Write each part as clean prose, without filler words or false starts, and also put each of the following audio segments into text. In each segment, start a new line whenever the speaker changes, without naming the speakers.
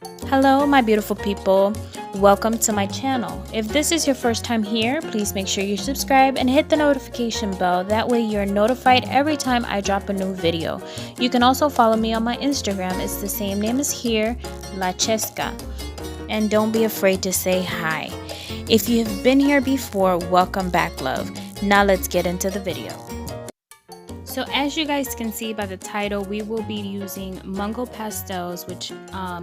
Hello my beautiful people, welcome to my channel. If this is your first time here, please make sure you subscribe and hit the notification bell. That way you're notified every time I drop a new video. You can also follow me on my Instagram. It's the same name as here, La Chesca. And don't be afraid to say hi. If you have been here before, welcome back, love. Now let's get into the video. So as you guys can see by the title, we will be using Mungyo pastels, which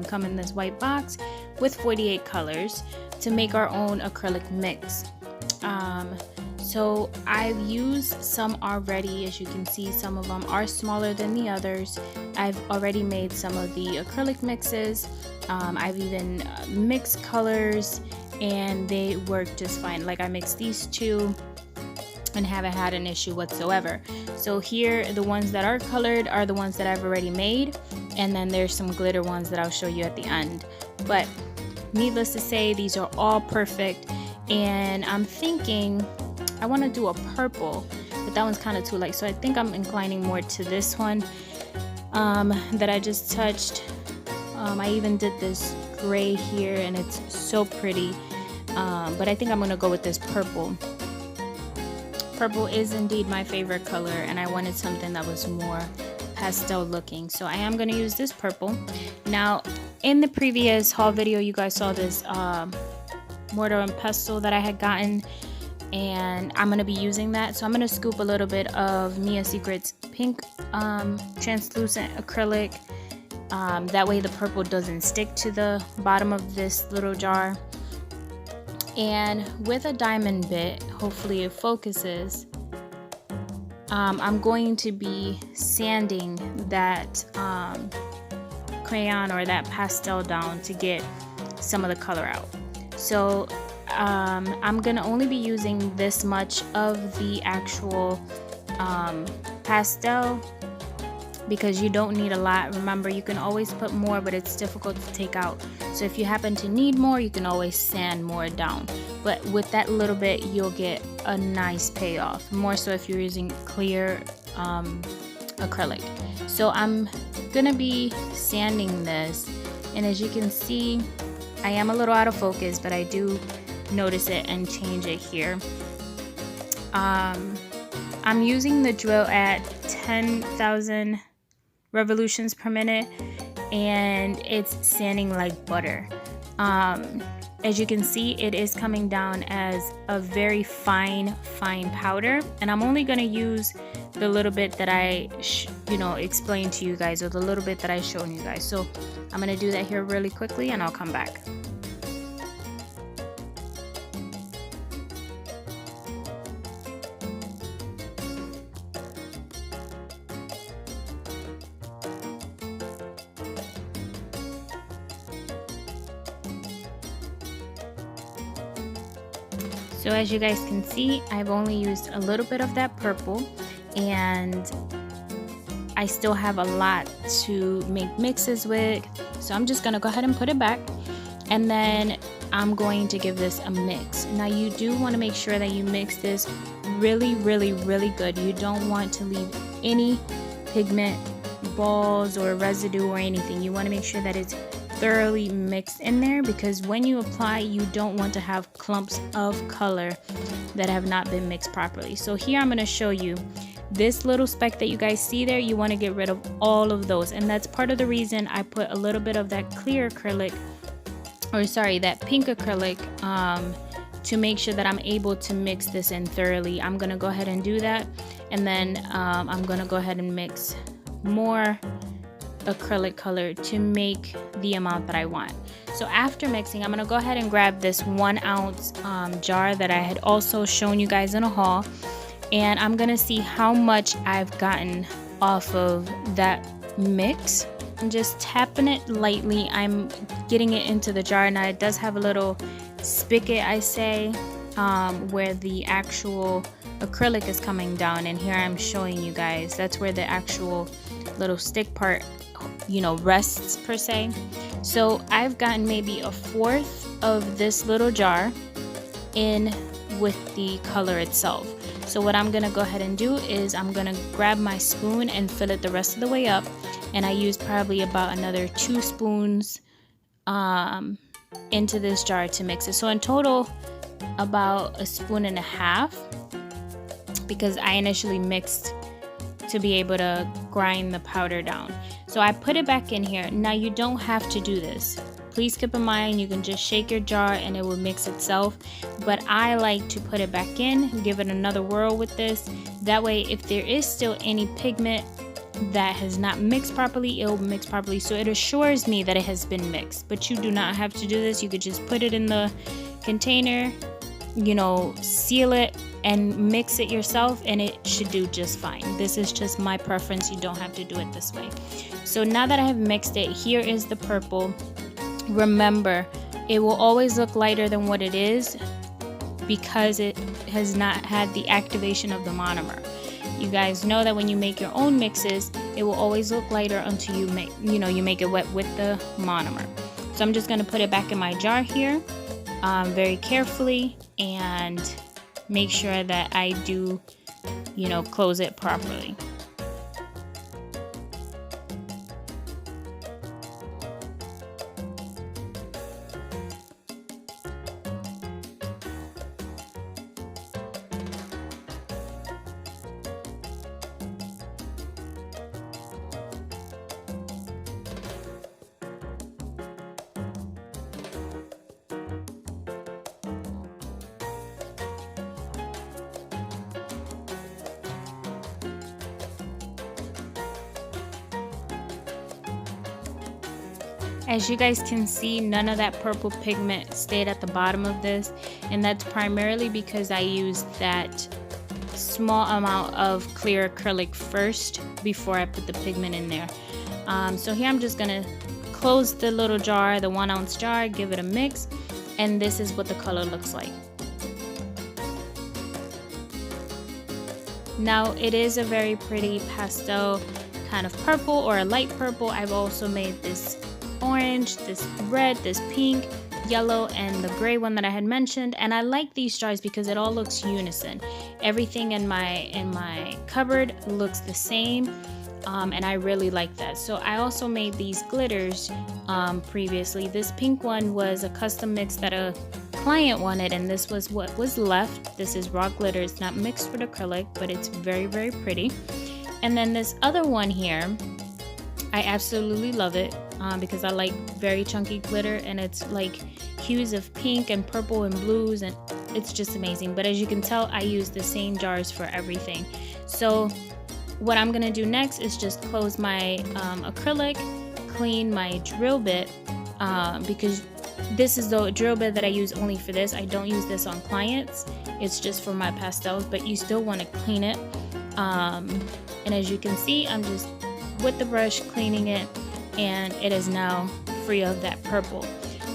come in this white box with 48 colors to make our own acrylic mix. So I've used some already. As you can see, some of them are smaller than the others. I've already made some of the acrylic mixes. I've even mixed colors and they work just fine. Like I mixed these two and haven't had an issue whatsoever. So here, the ones that are colored are the ones that I've already made, and then there's some glitter ones that I'll show you at the end. But needless to say, these are all perfect, and I'm thinking I want to do a purple, but that one's kind of too light, so I think I'm inclining more to this one that I just touched. I even did this gray here, and it's so pretty, but I think I'm gonna go with this purple. Purple is indeed my favorite color, and I wanted something that was more pastel looking, so I am going to use this purple. Now in the previous haul video you guys saw this mortar and pestle that I had gotten, and I'm going to be using that. So I'm going to scoop a little bit of Mia Secret's pink translucent acrylic, that way the purple doesn't stick to the bottom of this little jar. And with a diamond bit, hopefully it focuses, I'm going to be sanding that crayon or that pastel down to get some of the color out. So I'm gonna only be using this much of the actual pastel, because you don't need a lot. Remember, you can always put more, but it's difficult to take out. So if you happen to need more, you can always sand more down. But with that little bit, you'll get a nice payoff. More so if you're using clear acrylic. So I'm gonna be sanding this, and as you can see, I am a little out of focus, but I do notice it and change it here. I'm using the drill at 10,000 revolutions per minute, and it's sanding like butter. As you can see, it is coming down as a very fine powder, and I'm only going to use the little bit that I explained to you guys, or the little bit that I showed you guys. So I'm going to do that here really quickly, and I'll come back. So as you guys can see, I've only used a little bit of that purple, and I still have a lot to make mixes with. So I'm just gonna go ahead and put it back, and then I'm going to give this a mix. Now you do want to make sure that you mix this really good. You don't want to leave any pigment balls or residue or anything. You want to make sure that it's thoroughly mixed in there, because when you apply, you don't want to have clumps of color that have not been mixed properly. So here I'm going to show you this little speck that you guys see there. You want to get rid of all of those, and that's part of the reason I put a little bit of that clear acrylic, or sorry, that pink acrylic, to make sure that I'm able to mix this in thoroughly. I'm going to go ahead and do that, and then I'm going to go ahead and mix more acrylic color to make the amount that I want. So after mixing, I'm gonna go ahead and grab this 1 ounce jar that I had also shown you guys in a haul, and I'm gonna see how much I've gotten off of that mix. I'm just tapping it lightly. I'm getting it into the jar. Now it does have a little spigot, I say, where the actual acrylic is coming down, and here I'm showing you guys that's where the actual little stick part rests per se. So I've gotten maybe 1/4 of this little jar in with the color itself. So what I'm gonna go ahead and do is I'm gonna grab my spoon and fill it the rest of the way up, and I use probably about another 2 spoons into this jar to mix it. So in total, about 1.5 spoons, because I initially mixed to be able to grind the powder down. So I put it back in here. Now you don't have to do this. Please keep in mind you can just shake your jar and it will mix itself. But I like to put it back in, give it another whirl with this. That way if there is still any pigment that has not mixed properly, it will mix properly. So it assures me that it has been mixed. But you do not have to do this. You could just put it in the container, you know, seal it and mix it yourself and it should do just fine. This is just my preference. You don't have to do it this way. So now that I have mixed it, here is the purple. Remember, it will always look lighter than what it is because it has not had the activation of the monomer. You guys know that when you make your own mixes, it will always look lighter until you make, you make it wet with the monomer. So I'm just going to put it back in my jar here very carefully and make sure that I do, close it properly. As you guys can see, none of that purple pigment stayed at the bottom of this, and that's primarily because I used that small amount of clear acrylic first before I put the pigment in there. So here I'm just gonna close the little jar, the 1 ounce jar, give it a mix, and this is what the color looks like. Now it is a very pretty pastel kind of purple or a light purple. I've also made this orange, this red, this pink, yellow, and the gray one that I had mentioned. And I like these jars because it all looks unison. Everything in my cupboard looks the same, and I really like that. So I also made these glitters previously. This pink one was a custom mix that a client wanted, and this was what was left. This is raw glitter. It's not mixed with acrylic, but it's very, very pretty. And then this other one here, I absolutely love it because I like very chunky glitter, and it's like hues of pink and purple and blues, and it's just amazing. But as you can tell, I use the same jars for everything. So what I'm gonna do next is just close my acrylic, clean my drill bit, because this is the drill bit that I use only for this. I don't use this on clients. It's just for my pastels, but you still want to clean it. And as you can see, I'm just with the brush cleaning it, and it is now free of that purple.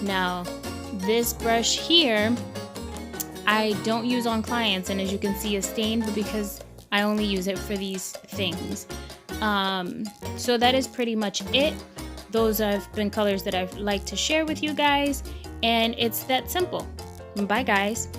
Now this brush here I don't use on clients, and as you can see it's stained, but because I only use it for these things. So that is pretty much it. Those have been colors that I've liked to share with you guys, and it's that simple. Bye guys.